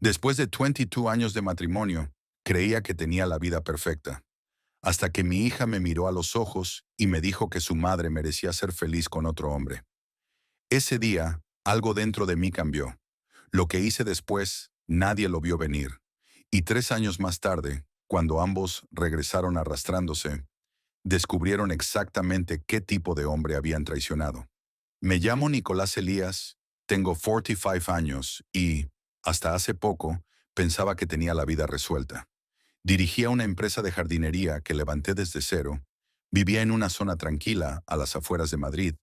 Después de 22 años de matrimonio, creía que tenía la vida perfecta, hasta que mi hija me miró a los ojos y me dijo que su madre merecía ser feliz con otro hombre. Ese día, algo dentro de mí cambió. Lo que hice después, nadie lo vio venir. Y 3 años más tarde, cuando ambos regresaron arrastrándose, descubrieron exactamente qué tipo de hombre habían traicionado. Me llamo Nicolás Elías, tengo 45 años y, hasta hace poco, pensaba que tenía la vida resuelta. Dirigía una empresa de jardinería que levanté desde cero, vivía en una zona tranquila a las afueras de Madrid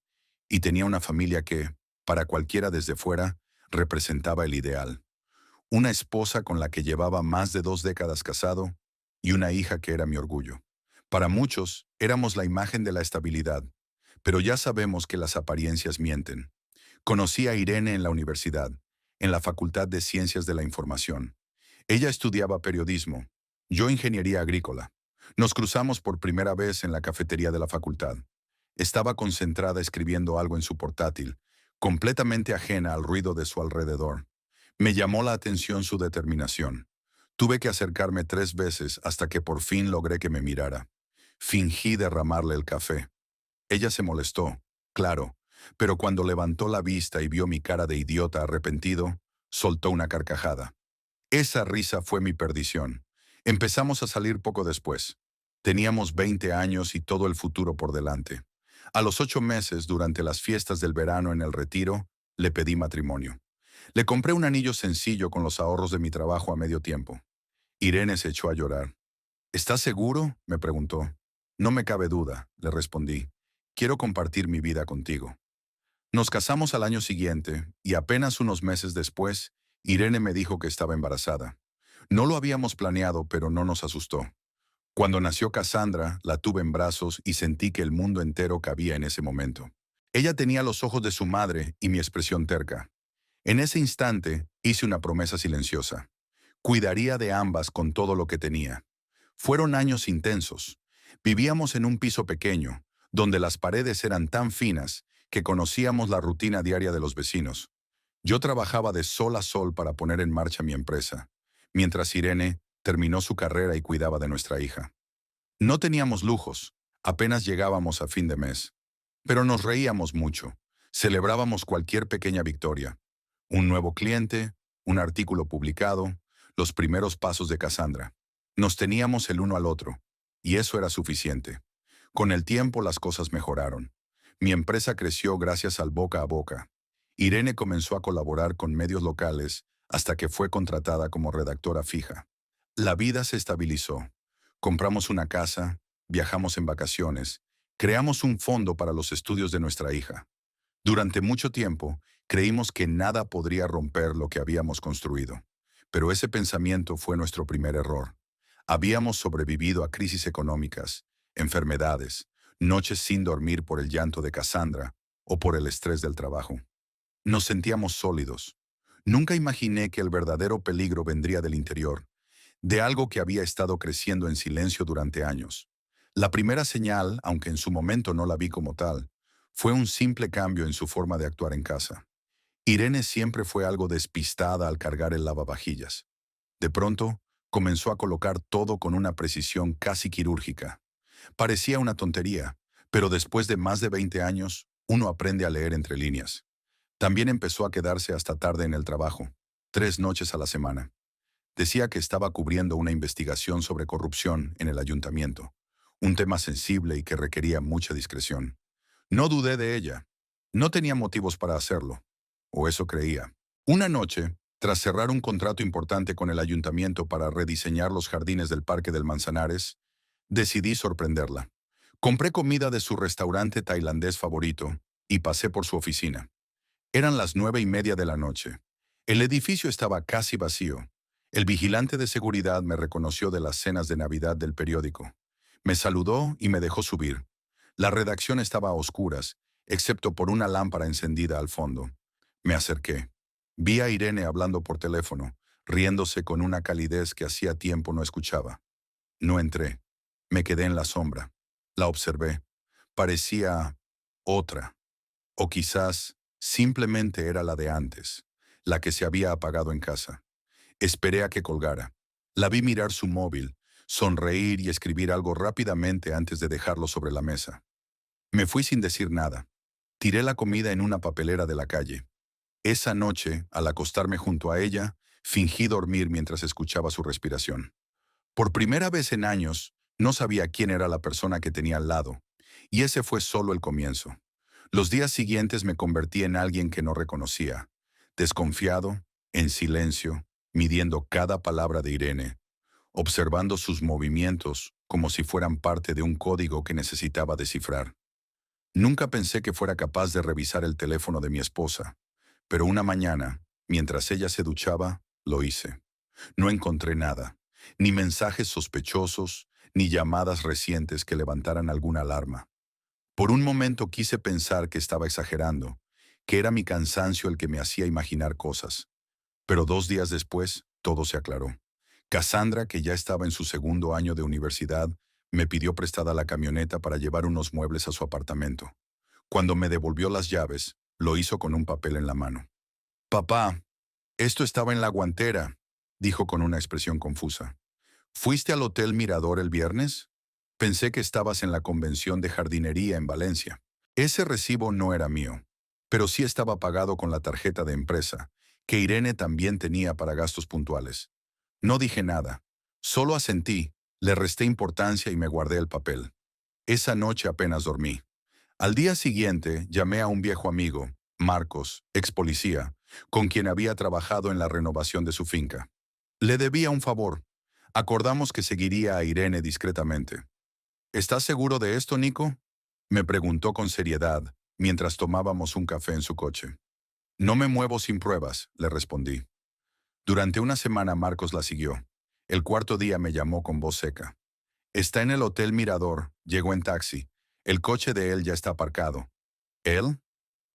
y tenía una familia que, para cualquiera desde fuera, representaba el ideal. Una esposa con la que llevaba más de 2 décadas casado y una hija que era mi orgullo. Para muchos, éramos la imagen de la estabilidad, pero ya sabemos que las apariencias mienten. Conocí a Irene en la universidad, en la Facultad de Ciencias de la Información. Ella estudiaba periodismo, yo ingeniería agrícola. Nos cruzamos por primera vez en la cafetería de la facultad. Estaba concentrada escribiendo algo en su portátil, completamente ajena al ruido de su alrededor. Me llamó la atención su determinación. Tuve que acercarme 3 veces hasta que por fin logré que me mirara. Fingí derramarle el café. Ella se molestó, claro, pero cuando levantó la vista y vio mi cara de idiota arrepentido, soltó una carcajada. Esa risa fue mi perdición. Empezamos a salir poco después. Teníamos 20 años y todo el futuro por delante. A los 8 meses, durante las fiestas del verano en el Retiro, le pedí matrimonio. Le compré un anillo sencillo con los ahorros de mi trabajo a medio tiempo. Irene se echó a llorar. ¿Estás seguro?, me preguntó. No me cabe duda, le respondí. Quiero compartir mi vida contigo. Nos casamos al año siguiente y apenas unos meses después, Irene me dijo que estaba embarazada. No lo habíamos planeado, pero no nos asustó. Cuando nació Cassandra, la tuve en brazos y sentí que el mundo entero cabía en ese momento. Ella tenía los ojos de su madre y mi expresión terca. En ese instante, hice una promesa silenciosa. Cuidaría de ambas con todo lo que tenía. Fueron años intensos. Vivíamos en un piso pequeño, donde las paredes eran tan finas que conocíamos la rutina diaria de los vecinos. Yo trabajaba de sol a sol para poner en marcha mi empresa, mientras Irene terminó su carrera y cuidaba de nuestra hija. No teníamos lujos, apenas llegábamos a fin de mes, pero nos reíamos mucho, celebrábamos cualquier pequeña victoria. Un nuevo cliente, un artículo publicado, los primeros pasos de Cassandra. Nos teníamos el uno al otro, y eso era suficiente. Con el tiempo las cosas mejoraron. Mi empresa creció gracias al boca a boca. Irene comenzó a colaborar con medios locales hasta que fue contratada como redactora fija. La vida se estabilizó. Compramos una casa, viajamos en vacaciones, creamos un fondo para los estudios de nuestra hija. Durante mucho tiempo, creímos que nada podría romper lo que habíamos construido. Pero ese pensamiento fue nuestro primer error. Habíamos sobrevivido a crisis económicas, enfermedades, noches sin dormir por el llanto de Cassandra o por el estrés del trabajo. Nos sentíamos sólidos. Nunca imaginé que el verdadero peligro vendría del interior, de algo que había estado creciendo en silencio durante años. La primera señal, aunque en su momento no la vi como tal, fue un simple cambio en su forma de actuar en casa. Irene siempre fue algo despistada al cargar el lavavajillas. De pronto, comenzó a colocar todo con una precisión casi quirúrgica. Parecía una tontería, pero después de más de 20 años, uno aprende a leer entre líneas. También empezó a quedarse hasta tarde en el trabajo, 3 noches a la semana. Decía que estaba cubriendo una investigación sobre corrupción en el ayuntamiento, un tema sensible y que requería mucha discreción. No dudé de ella. No tenía motivos para hacerlo, o eso creía. Una noche, tras cerrar un contrato importante con el ayuntamiento para rediseñar los jardines del Parque del Manzanares, decidí sorprenderla. Compré comida de su restaurante tailandés favorito y pasé por su oficina. Eran las 9:30 de la noche. El edificio estaba casi vacío. El vigilante de seguridad me reconoció de las cenas de Navidad del periódico. Me saludó y me dejó subir. La redacción estaba a oscuras, excepto por una lámpara encendida al fondo. Me acerqué. Vi a Irene hablando por teléfono, riéndose con una calidez que hacía tiempo no escuchaba. No entré. Me quedé en la sombra. La observé. Parecía otra. O quizás simplemente era la de antes, la que se había apagado en casa. Esperé a que colgara. La vi mirar su móvil, sonreír y escribir algo rápidamente antes de dejarlo sobre la mesa. Me fui sin decir nada. Tiré la comida en una papelera de la calle. Esa noche, al acostarme junto a ella, fingí dormir mientras escuchaba su respiración. Por primera vez en años, no sabía quién era la persona que tenía al lado, y ese fue solo el comienzo. Los días siguientes me convertí en alguien que no reconocía, desconfiado, en silencio, midiendo cada palabra de Irene, observando sus movimientos como si fueran parte de un código que necesitaba descifrar. Nunca pensé que fuera capaz de revisar el teléfono de mi esposa, pero una mañana, mientras ella se duchaba, lo hice. No encontré nada, ni mensajes sospechosos, ni llamadas recientes que levantaran alguna alarma. Por un momento quise pensar que estaba exagerando, que era mi cansancio el que me hacía imaginar cosas. Pero 2 días después, todo se aclaró. Cassandra, que ya estaba en su segundo año de universidad, me pidió prestada la camioneta para llevar unos muebles a su apartamento. Cuando me devolvió las llaves, lo hizo con un papel en la mano. «Papá, esto estaba en la guantera», dijo con una expresión confusa. «¿Fuiste al Hotel Mirador el viernes? Pensé que estabas en la convención de jardinería en Valencia. Ese recibo no era mío, pero sí estaba pagado con la tarjeta de empresa, que Irene también tenía para gastos puntuales». No dije nada, solo asentí, le resté importancia y me guardé el papel. Esa noche apenas dormí. Al día siguiente llamé a un viejo amigo, Marcos, ex policía, con quien había trabajado en la renovación de su finca. Le debía un favor. Acordamos que seguiría a Irene discretamente. «¿Estás seguro de esto, Nico?», me preguntó con seriedad, mientras tomábamos un café en su coche. «No me muevo sin pruebas», le respondí. Durante una semana Marcos la siguió. El cuarto día me llamó con voz seca. «Está en el Hotel Mirador», llegó en taxi. «El coche de él ya está aparcado». «¿Él?».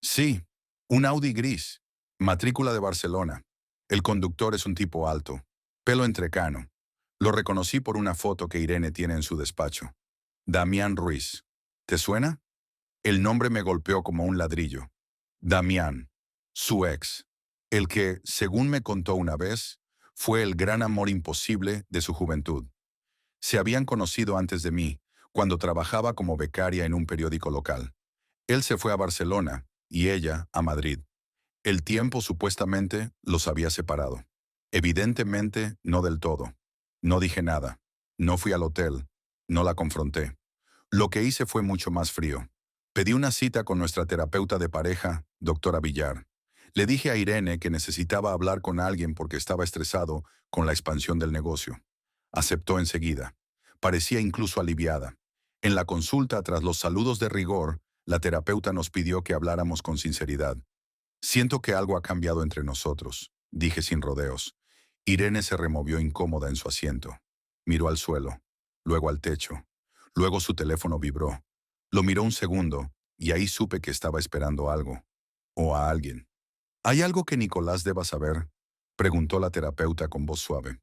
«Sí, un Audi gris, matrícula de Barcelona. El conductor es un tipo alto, pelo entrecano. Lo reconocí por una foto que Irene tiene en su despacho. Damián Ruiz. ¿Te suena?». El nombre me golpeó como un ladrillo. Damián, su ex, el que, según me contó una vez, fue el gran amor imposible de su juventud. Se habían conocido antes de mí, cuando trabajaba como becaria en un periódico local. Él se fue a Barcelona y ella a Madrid. El tiempo supuestamente los había separado. Evidentemente, no del todo. No dije nada. No fui al hotel. No la confronté. Lo que hice fue mucho más frío. Pedí una cita con nuestra terapeuta de pareja, doctora Villar. Le dije a Irene que necesitaba hablar con alguien porque estaba estresado con la expansión del negocio. Aceptó enseguida. Parecía incluso aliviada. En la consulta, tras los saludos de rigor, la terapeuta nos pidió que habláramos con sinceridad. «Siento que algo ha cambiado entre nosotros», dije sin rodeos. Irene se removió incómoda en su asiento. Miró al suelo, luego al techo. Luego su teléfono vibró. Lo miró un segundo, y ahí supe que estaba esperando algo. O a alguien. «¿Hay algo que Nicolás deba saber?», preguntó la terapeuta con voz suave.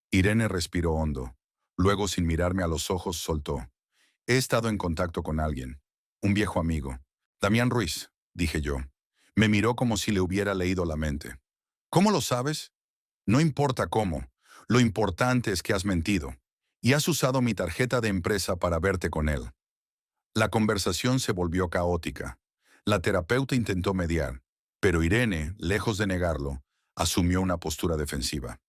Irene respiró hondo. Luego, sin mirarme a los ojos, soltó. «He estado en contacto con alguien. Un viejo amigo. Damián Ruiz», dije yo. Me miró como si le hubiera leído la mente. «¿Cómo lo sabes?». «No importa cómo. Lo importante es que has mentido. Y has usado mi tarjeta de empresa para verte con él». La conversación se volvió caótica. La terapeuta intentó mediar, pero Irene, lejos de negarlo, asumió una postura defensiva.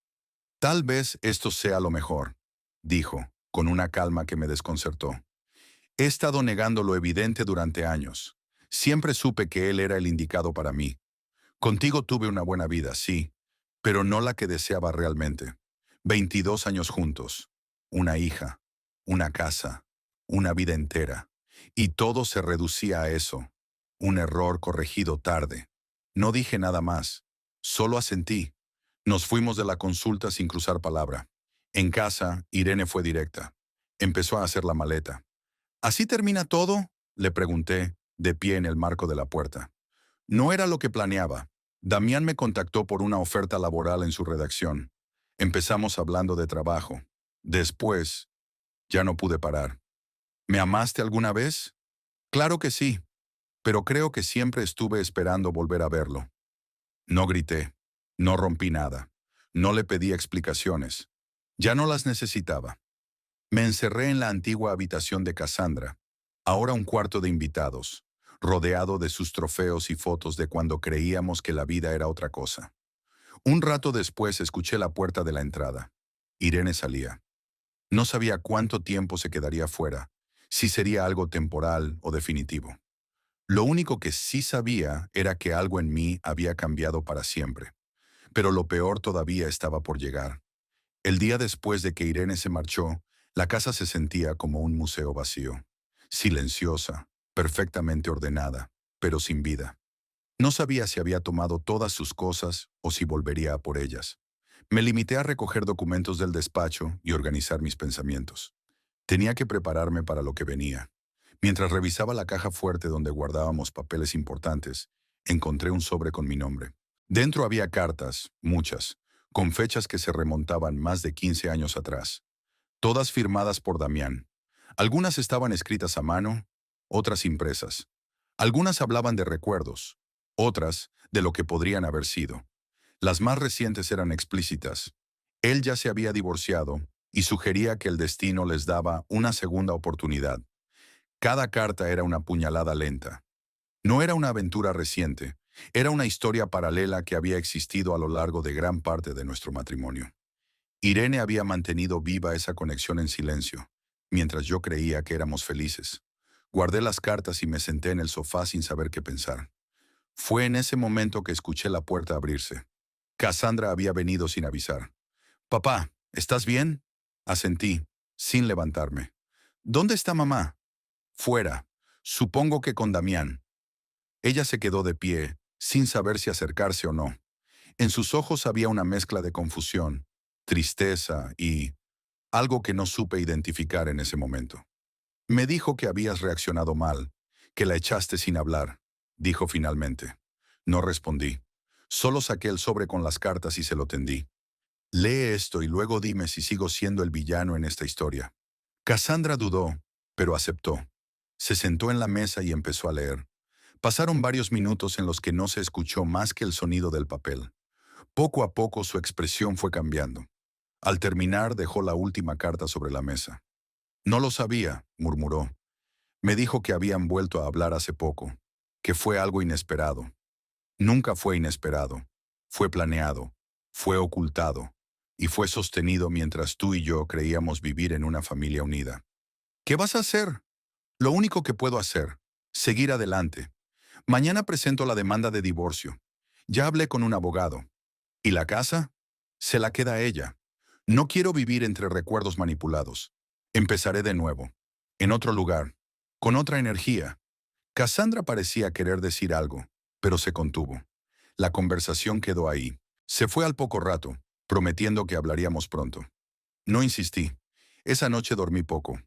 «Tal vez esto sea lo mejor», dijo, con una calma que me desconcertó. «He estado negando lo evidente durante años. Siempre supe que él era el indicado para mí. Contigo tuve una buena vida, sí, pero no la que deseaba realmente. 22 años juntos, una hija, una casa, una vida entera. Y todo se reducía a eso. Un error corregido tarde. No dije nada más. Solo asentí. Nos fuimos de la consulta sin cruzar palabra. En casa, Irene fue directa. Empezó a hacer la maleta. «¿Así termina todo?», le pregunté, de pie en el marco de la puerta. No era lo que planeaba. Damián me contactó por una oferta laboral en su redacción. Empezamos hablando de trabajo. Después, ya no pude parar. «¿Me amaste alguna vez?». «Claro que sí, pero creo que siempre estuve esperando volver a verlo». No grité, no rompí nada. No le pedí explicaciones. Ya no las necesitaba. Me encerré en la antigua habitación de Cassandra, ahora un cuarto de invitados, rodeado de sus trofeos y fotos de cuando creíamos que la vida era otra cosa. Un rato después escuché la puerta de la entrada. Irene salía. No sabía cuánto tiempo se quedaría fuera, si sería algo temporal o definitivo. Lo único que sí sabía era que algo en mí había cambiado para siempre. Pero lo peor todavía estaba por llegar. El día después de que Irene se marchó, la casa se sentía como un museo vacío. Silenciosa, perfectamente ordenada, pero sin vida. No sabía si había tomado todas sus cosas o si volvería a por ellas. Me limité a recoger documentos del despacho y organizar mis pensamientos. Tenía que prepararme para lo que venía. Mientras revisaba la caja fuerte donde guardábamos papeles importantes, encontré un sobre con mi nombre. Dentro había cartas, muchas, con fechas que se remontaban más de 15 años atrás, todas firmadas por Damián. Algunas estaban escritas a mano, otras impresas. Algunas hablaban de recuerdos, otras de lo que podrían haber sido. Las más recientes eran explícitas. Él ya se había divorciado y sugería que el destino les daba una segunda oportunidad. Cada carta era una puñalada lenta. No era una aventura reciente, era una historia paralela que había existido a lo largo de gran parte de nuestro matrimonio. Irene había mantenido viva esa conexión en silencio, mientras yo creía que éramos felices. Guardé las cartas y me senté en el sofá sin saber qué pensar. Fue en ese momento que escuché la puerta abrirse. Cassandra había venido sin avisar. «Papá, ¿estás bien?», asentí, sin levantarme. «¿Dónde está mamá?». «Fuera. Supongo que con Damián». Ella se quedó de pie, sin saber si acercarse o no. En sus ojos había una mezcla de confusión, tristeza y algo que no supe identificar en ese momento. «Me dijo que habías reaccionado mal, que la echaste sin hablar», dijo finalmente. No respondí. Solo saqué el sobre con las cartas y se lo tendí. «Lee esto y luego dime si sigo siendo el villano en esta historia». Cassandra dudó, pero aceptó. Se sentó en la mesa y empezó a leer. Pasaron varios minutos en los que no se escuchó más que el sonido del papel. Poco a poco su expresión fue cambiando. Al terminar dejó la última carta sobre la mesa. «No lo sabía», murmuró. «Me dijo que habían vuelto a hablar hace poco, que fue algo inesperado». Nunca fue inesperado. Fue planeado, fue ocultado, y fue sostenido mientras tú y yo creíamos vivir en una familia unida. «¿Qué vas a hacer?». «Lo único que puedo hacer, seguir adelante. Mañana presento la demanda de divorcio. Ya hablé con un abogado. ¿Y la casa? Se la queda a ella. No quiero vivir entre recuerdos manipulados. Empezaré de nuevo, en otro lugar, con otra energía». Cassandra parecía querer decir algo, pero se contuvo. La conversación quedó ahí. Se fue al poco rato, prometiendo que hablaríamos pronto. No insistí. Esa noche dormí poco.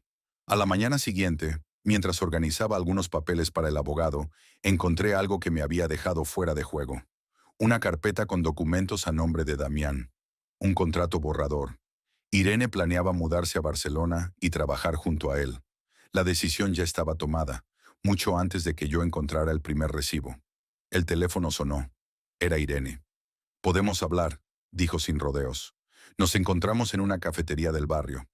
A la mañana siguiente, mientras organizaba algunos papeles para el abogado, encontré algo que me había dejado fuera de juego. Una carpeta con documentos a nombre de Damián. Un contrato borrador. Irene planeaba mudarse a Barcelona y trabajar junto a él. La decisión ya estaba tomada, mucho antes de que yo encontrara el primer recibo. El teléfono sonó. Era Irene. «Podemos hablar», dijo sin rodeos. Nos encontramos en una cafetería del barrio.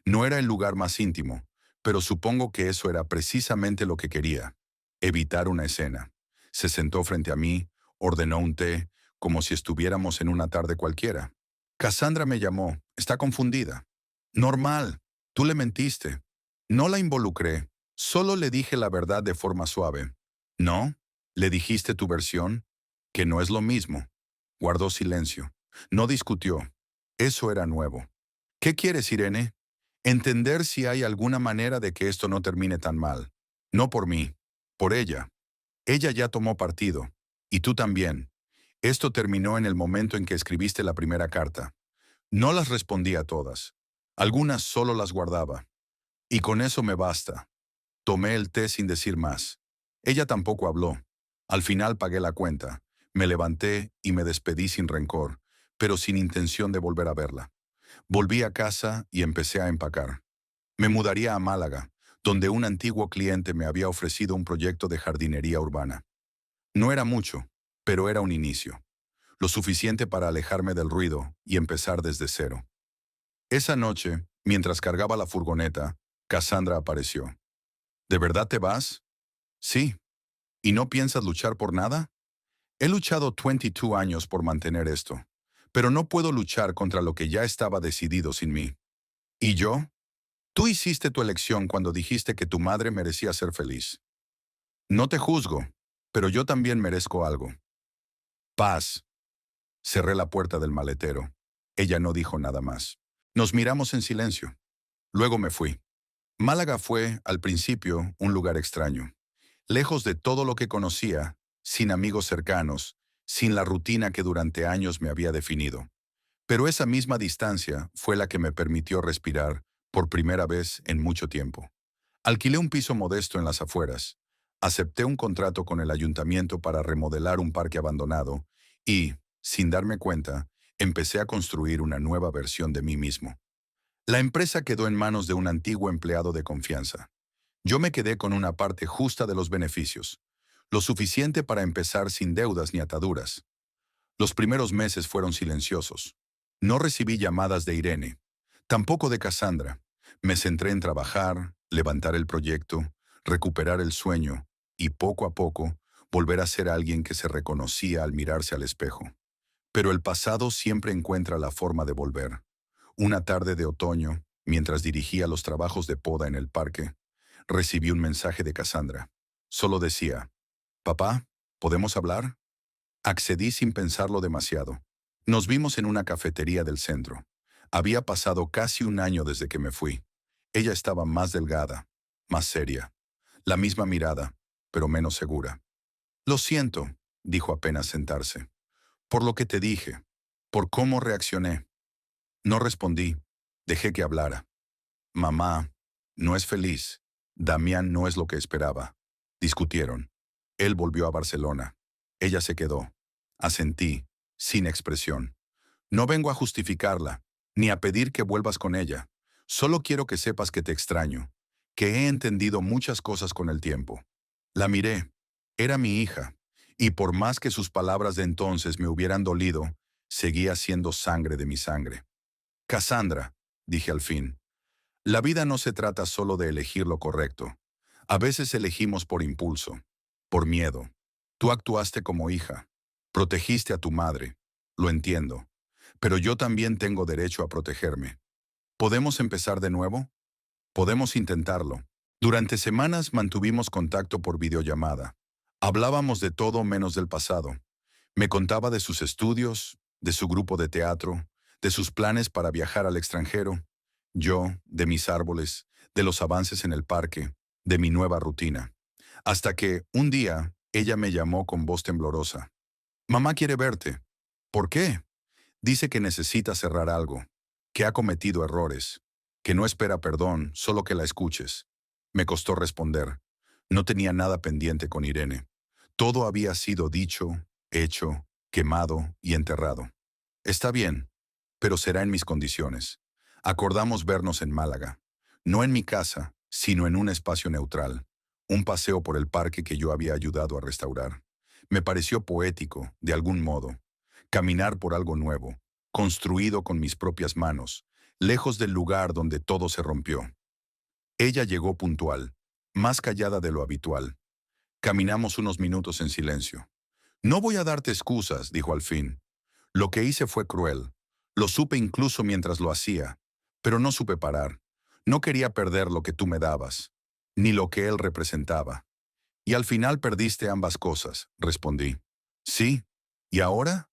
No era el lugar más íntimo, pero supongo que eso era precisamente lo que quería. Evitar una escena. Se sentó frente a mí, ordenó un té, como si estuviéramos en una tarde cualquiera. «Cassandra me llamó. Está confundida». «Normal. Tú le mentiste». «No la involucré. Solo le dije la verdad de forma suave». «¿No? ¿Le dijiste tu versión?». «Que no es lo mismo». Guardó silencio. No discutió. Eso era nuevo. «¿Qué quieres, Irene?». «Entender si hay alguna manera de que esto no termine tan mal. No por mí, por ella. Ella ya tomó partido. Y tú también. Esto terminó en el momento en que escribiste la primera carta. No las respondí a todas. Algunas solo las guardaba. Y con eso me basta». Tomé el té sin decir más. Ella tampoco habló. Al final pagué la cuenta. Me levanté y me despedí sin rencor, pero sin intención de volver a verla. Volví a casa y empecé a empacar. Me mudaría a Málaga, donde un antiguo cliente me había ofrecido un proyecto de jardinería urbana. No era mucho, pero era un inicio. lo suficiente para alejarme del ruido y empezar desde cero. Esa noche, mientras cargaba la furgoneta, Cassandra apareció. ¿De verdad te vas? Sí. ¿Y no piensas luchar por nada? He luchado 22 años por mantener esto, pero no puedo luchar contra lo que ya estaba decidido sin mí. ¿Y yo? Tú hiciste tu elección cuando dijiste que tu madre merecía ser feliz. No te juzgo, pero yo también merezco algo. Paz. Cerré la puerta del maletero. Ella no dijo nada más. Nos miramos en silencio. Luego me fui. Málaga fue, al principio, un lugar extraño. Lejos de todo lo que conocía, sin amigos cercanos, sin la rutina que durante años me había definido. Pero esa misma distancia fue la que me permitió respirar por primera vez en mucho tiempo. Alquilé un piso modesto en las afueras, acepté un contrato con el ayuntamiento para remodelar un parque abandonado y, sin darme cuenta, empecé a construir una nueva versión de mí mismo. La empresa quedó en manos de un antiguo empleado de confianza. Yo me quedé con una parte justa de los beneficios, lo suficiente para empezar sin deudas ni ataduras. Los primeros meses fueron silenciosos. No recibí llamadas de Irene, tampoco de Cassandra. Me centré en trabajar, levantar el proyecto, recuperar el sueño y poco a poco volver a ser alguien que se reconocía al mirarse al espejo. Pero el pasado siempre encuentra la forma de volver. Una tarde de otoño, mientras dirigía los trabajos de poda en el parque, recibí un mensaje de Cassandra. Solo decía, «Papá, ¿podemos hablar?» Accedí sin pensarlo demasiado. Nos vimos en una cafetería del centro. Había pasado casi un año desde que me fui. Ella estaba más delgada, más seria. La misma mirada, pero menos segura. «Lo siento», dijo apenas sentarse. «Por lo que te dije, por cómo reaccioné». No respondí. Dejé que hablara. «Mamá, no es feliz. Damián no es lo que esperaba». Discutieron. Él volvió a Barcelona. Ella se quedó. Asentí, sin expresión. No vengo a justificarla, ni a pedir que vuelvas con ella. Solo quiero que sepas que te extraño, que he entendido muchas cosas con el tiempo. La miré. Era mi hija, y por más que sus palabras de entonces me hubieran dolido, seguía siendo sangre de mi sangre. «Cassandra», dije al fin, «la vida no se trata solo de elegir lo correcto. A veces elegimos por impulso, por miedo. Tú actuaste como hija. Protegiste a tu madre. Lo entiendo. Pero yo también tengo derecho a protegerme. ¿Podemos empezar de nuevo? Podemos intentarlo». Durante semanas mantuvimos contacto por videollamada. Hablábamos de todo menos del pasado. Me contaba de sus estudios, de su grupo de teatro, de sus planes para viajar al extranjero. Yo, de mis árboles, de los avances en el parque, de mi nueva rutina. Hasta que, un día, ella me llamó con voz temblorosa. «Mamá quiere verte». «¿Por qué?» «Dice que necesita cerrar algo, que ha cometido errores, que no espera perdón, solo que la escuches». Me costó responder. No tenía nada pendiente con Irene. Todo había sido dicho, hecho, quemado y enterrado. «Está bien, pero será en mis condiciones». Acordamos vernos en Málaga. No en mi casa, sino en un espacio neutral. Un paseo por el parque que yo había ayudado a restaurar. Me pareció poético, de algún modo. Caminar por algo nuevo, construido con mis propias manos, lejos del lugar donde todo se rompió. Ella llegó puntual, más callada de lo habitual. Caminamos unos minutos en silencio. «No voy a darte excusas», dijo al fin. «Lo que hice fue cruel. Lo supe incluso mientras lo hacía, pero no supe parar. No quería perder lo que tú me dabas, ni lo que él representaba». «Y al final perdiste ambas cosas», respondí. «Sí. ¿Y ahora?»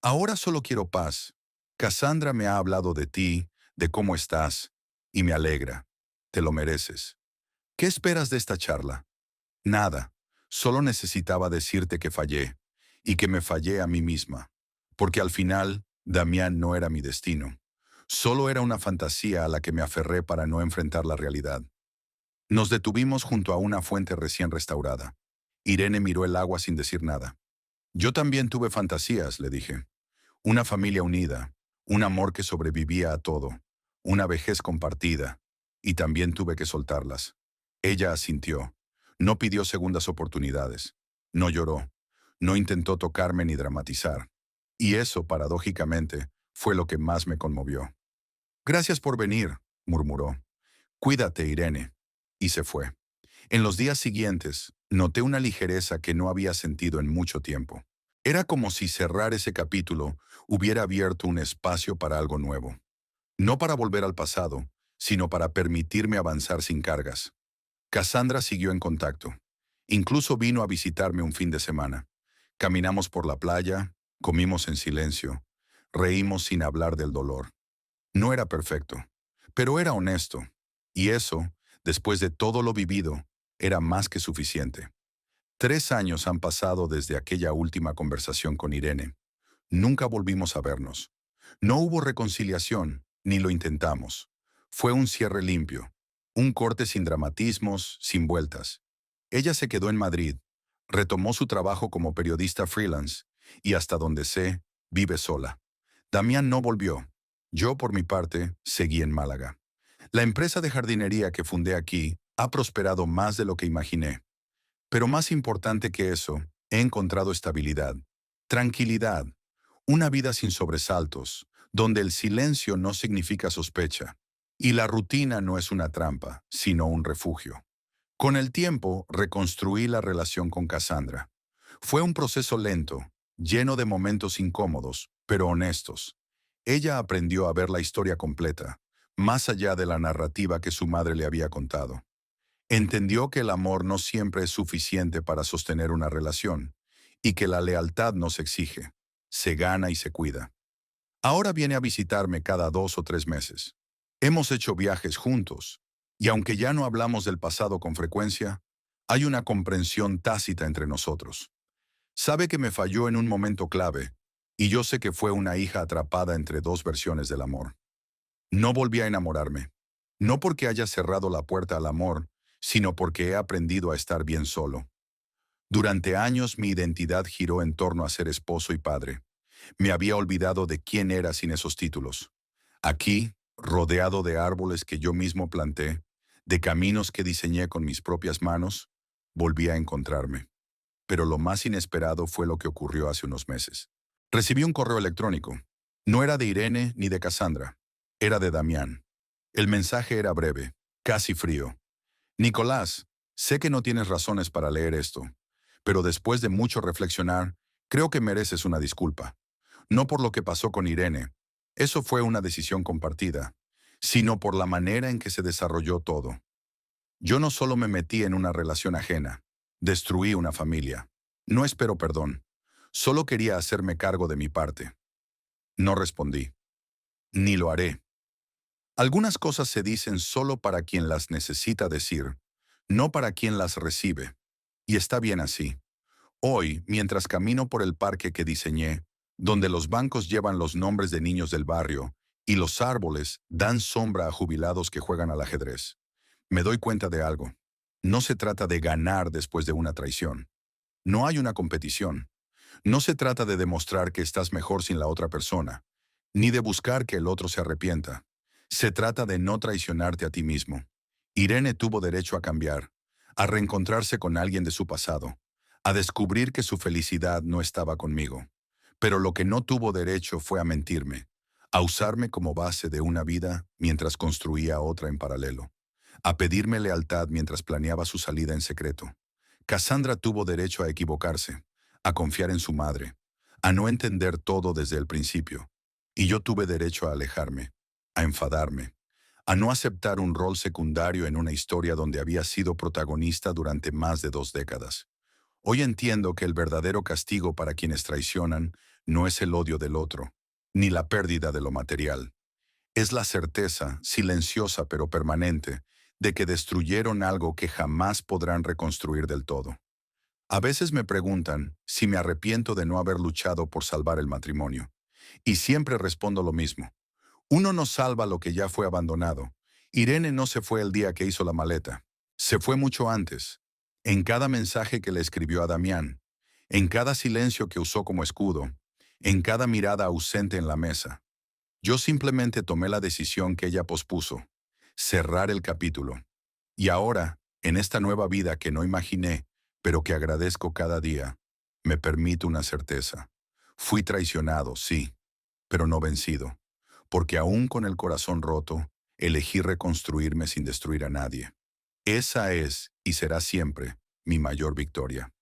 «Ahora solo quiero paz. Cassandra me ha hablado de ti, de cómo estás, y me alegra. Te lo mereces». «¿Qué esperas de esta charla?» «Nada. Solo necesitaba decirte que fallé, y que me fallé a mí misma. Porque al final, Damián no era mi destino. Solo era una fantasía a la que me aferré para no enfrentar la realidad». Nos detuvimos junto a una fuente recién restaurada. Irene miró el agua sin decir nada. «Yo también tuve fantasías», le dije. «Una familia unida, un amor que sobrevivía a todo, una vejez compartida, y también tuve que soltarlas». Ella asintió. No pidió segundas oportunidades. No lloró. No intentó tocarme ni dramatizar. Y eso, paradójicamente, fue lo que más me conmovió. Gracias por venir, murmuró. Cuídate, Irene. Y se fue. En los días siguientes, noté una ligereza que no había sentido en mucho tiempo. Era como si cerrar ese capítulo hubiera abierto un espacio para algo nuevo. No para volver al pasado, sino para permitirme avanzar sin cargas. Cassandra siguió en contacto. Incluso vino a visitarme un fin de semana. Caminamos por la playa, comimos en silencio, reímos sin hablar del dolor. No era perfecto, pero era honesto. Y eso, después de todo lo vivido, era más que suficiente. 3 años han pasado desde aquella última conversación con Irene. Nunca volvimos a vernos. No hubo reconciliación, ni lo intentamos. Fue un cierre limpio, un corte sin dramatismos, sin vueltas. Ella se quedó en Madrid, retomó su trabajo como periodista freelance y hasta donde sé, vive sola. Damián no volvió. Yo, por mi parte, seguí en Málaga. La empresa de jardinería que fundé aquí ha prosperado más de lo que imaginé. Pero más importante que eso, he encontrado estabilidad, tranquilidad, una vida sin sobresaltos, donde el silencio no significa sospecha, y la rutina no es una trampa, sino un refugio. Con el tiempo, reconstruí la relación con Cassandra. Fue un proceso lento, lleno de momentos incómodos, pero honestos. Ella aprendió a ver la historia completa, más allá de la narrativa que su madre le había contado. Entendió que el amor no siempre es suficiente para sostener una relación, y que la lealtad no se exige, se gana y se cuida. Ahora viene a visitarme cada 2 o 3 meses. Hemos hecho viajes juntos, y aunque ya no hablamos del pasado con frecuencia, hay una comprensión tácita entre nosotros. Sabe que me falló en un momento clave, y yo sé que fue una hija atrapada entre dos versiones del amor. No volví a enamorarme, no porque haya cerrado la puerta al amor, sino porque he aprendido a estar bien solo. Durante años mi identidad giró en torno a ser esposo y padre. Me había olvidado de quién era sin esos títulos. Aquí, rodeado de árboles que yo mismo planté, de caminos que diseñé con mis propias manos, volví a encontrarme. Pero lo más inesperado fue lo que ocurrió hace unos meses. Recibí un correo electrónico. No era de Irene ni de Cassandra. Era de Damián. El mensaje era breve, casi frío. Nicolás, sé que no tienes razones para leer esto, pero después de mucho reflexionar, creo que mereces una disculpa. No por lo que pasó con Irene, eso fue una decisión compartida, sino por la manera en que se desarrolló todo. Yo no solo me metí en una relación ajena, destruí una familia. No espero perdón, solo quería hacerme cargo de mi parte. No respondí, ni lo haré. Algunas cosas se dicen solo para quien las necesita decir, no para quien las recibe. Y está bien así. Hoy, mientras camino por el parque que diseñé, donde los bancos llevan los nombres de niños del barrio y los árboles dan sombra a jubilados que juegan al ajedrez, me doy cuenta de algo. No se trata de ganar después de una traición. No hay una competición. No se trata de demostrar que estás mejor sin la otra persona, ni de buscar que el otro se arrepienta. Se trata de no traicionarte a ti mismo. Irene tuvo derecho a cambiar, a reencontrarse con alguien de su pasado, a descubrir que su felicidad no estaba conmigo. Pero lo que no tuvo derecho fue a mentirme, a usarme como base de una vida mientras construía otra en paralelo, a pedirme lealtad mientras planeaba su salida en secreto. Cassandra tuvo derecho a equivocarse, a confiar en su madre, a no entender todo desde el principio. Y yo tuve derecho a alejarme, a enfadarme, a no aceptar un rol secundario en una historia donde había sido protagonista durante más de 2 décadas. Hoy entiendo que el verdadero castigo para quienes traicionan no es el odio del otro, ni la pérdida de lo material. Es la certeza, silenciosa pero permanente, de que destruyeron algo que jamás podrán reconstruir del todo. A veces me preguntan si me arrepiento de no haber luchado por salvar el matrimonio. Y siempre respondo lo mismo. Uno no salva lo que ya fue abandonado. Irene no se fue el día que hizo la maleta. Se fue mucho antes. En cada mensaje que le escribió a Damián, en cada silencio que usó como escudo, en cada mirada ausente en la mesa. Yo simplemente tomé la decisión que ella pospuso, cerrar el capítulo. Y ahora, en esta nueva vida que no imaginé, pero que agradezco cada día, me permito una certeza. Fui traicionado, sí, pero no vencido, porque aún con el corazón roto, elegí reconstruirme sin destruir a nadie. Esa es y será siempre mi mayor victoria.